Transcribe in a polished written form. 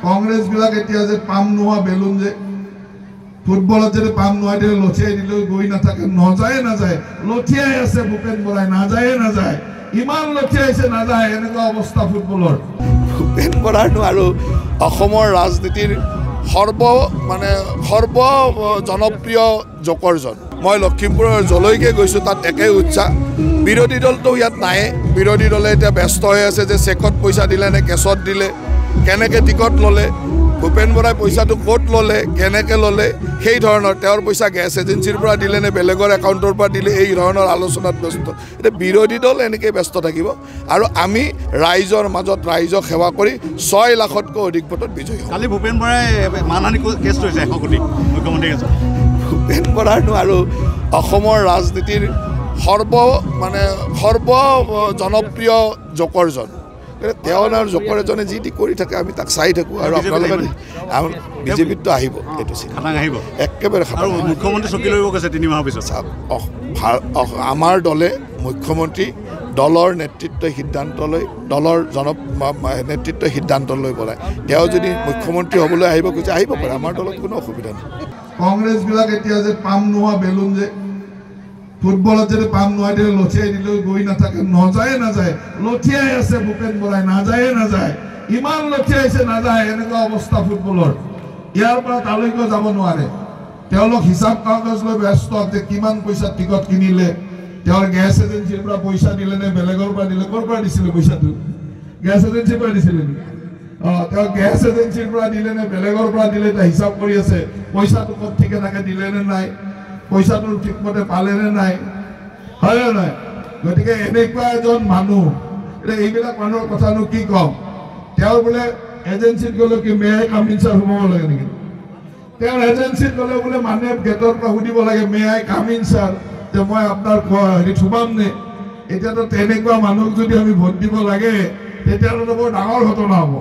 কংগ্ৰেস বিলাক এতিয়া যে পাম নোহোৱা বেলুন যে ফুটবলত যদি পাম নোহোৱা দিলে লঠিয়াই দিলেও গৈ নাথাকে, নাযায় লঠিয়াই আছে ভূপেন বৰাই, নাযায় ইমান লঠিয়াইছে নাযায়, এনেকুৱা অৱস্থা ফুটবলৰ। ভূপেন বৰাৰনো আৰু অসমৰ ৰাজনীতিৰ সৰ্ব জনপ্ৰিয় জকৰজন। মই লখিমপুৰৰ যলৈকে গৈছোঁ তাত একে উৎসাহ। বিৰোধী দলটো ইয়াত নাই, বিৰোধী দলে এতিয়া ব্যস্ত হৈ আছে যে চেকত পইচা দিলে নে কেছত দিলে, কেনেকৈ টিকট ল'লে, ভূপেন বৰাই পইচাটো ক'ত ল'লে, কেনেকৈ ল'লে, সেই ধৰণৰ তেওঁৰ পইচা গেছ এজেঞ্চিৰ পৰা দিলে নে বেলেগৰ একাউণ্টৰ পৰা দিলে, এই ধৰণৰ আলোচনাত ব্যস্ত। এতিয়া বিৰোধী দল এনেকৈ ব্যস্ত থাকিব আৰু আমি ৰাইজৰ মাজত ৰাইজক সেৱা কৰি 6 লাখতকৈ অধিক ভোটত বিজয়ী হ'ম। কালি ভূপেন বৰাই মানহানি কেছ লৈছে 100 কোটি মুখ্যমন্ত্ৰী কেছত। ভূপেন বৰাৰনো আৰু অসমৰ ৰাজনীতিৰ সৰ্ব জনপ্ৰিয় জকৰজন। তেওঁৰ আৰু জকৰ এজনে যি কৰি থাকে আমি তাক চাই থাকোঁ আৰু আপোনালোকে বিজেপিততো আহিব, এইটো খাটাং আহিব একেবাৰে খাটাং। মুখ্যমন্ত্ৰী চকী লৈ গৈছে 3 মাহৰ পিছত। আমাৰ দলে মুখ্যমন্ত্ৰী দলৰ নেতৃত্বই সিদ্ধান্ত লৈ নেতৃত্বই সিদ্ধান্ত লৈ পেলাই তেওঁ যদি মুখ্যমন্ত্ৰী হ'বলৈ আহিব খোজে আহিব পাৰে, আমাৰ দলত কোনো অসুবিধা নাই। কংগ্ৰেছ বিলাক এতিয়া যে পাম নোহোৱা বেলুন যে ফুটবলত যদি পাম নোহোৱা দিলে লঠিয়াই দিলেও গৈ নাথাকে, নাযায় লঠিয়াই আছে ভূপেন বৰাই, নাযায় ইমান লঠিয়াইছে নাযায়, এনেকুৱা অৱস্থা ফুটবলৰ। ইয়াৰ পৰা তালৈকে যাব নোৱাৰে। তেওঁলোক হিচাপ কাগজ লৈ ব্যস্ত যে কিমান পইচা টিকট কিনিলে, তেওঁৰ গেছ এজেঞ্চিৰ পৰা পইচা দিলে নে বেলেগৰ পৰা দিলে, ক'ৰ পৰা দিছিলে পইচাটো, গেছ এজেঞ্চিৰ পৰা দিছিলে নেকি? তেওঁ গেছ এজেঞ্চিৰ পৰা দিলে নে বেলেগৰ পৰা দিলে, এটা হিচাপ কৰি আছে পইচাটো ক'ত ঠিকে থাকে দিলে নে নাই, পইচাটো ঠিকমতে পালে নে নাই, হয় নে নাই? গতিকে এনেকুৱা এজন মানুহ, এতিয়া এইবিলাক মানুহৰ কথানো কি ক'ম। তেওঁ বোলে এজেঞ্চিত গ'লে কি may I come in sir সোমাব লাগে নেকি? তেওঁৰ এজেঞ্চিত গ'লে বোলে মানুহে গেটৰ পৰা সুধিব লাগে may I come in sir, যে মই আপোনাৰ হেৰিত সোমাম নে? এতিয়াতো তেনেকুৱা মানুহক যদি আমি ভোট দিব লাগে তেতিয়াহ'লে বৰ ডাঙৰ ঘটনা হ'ব।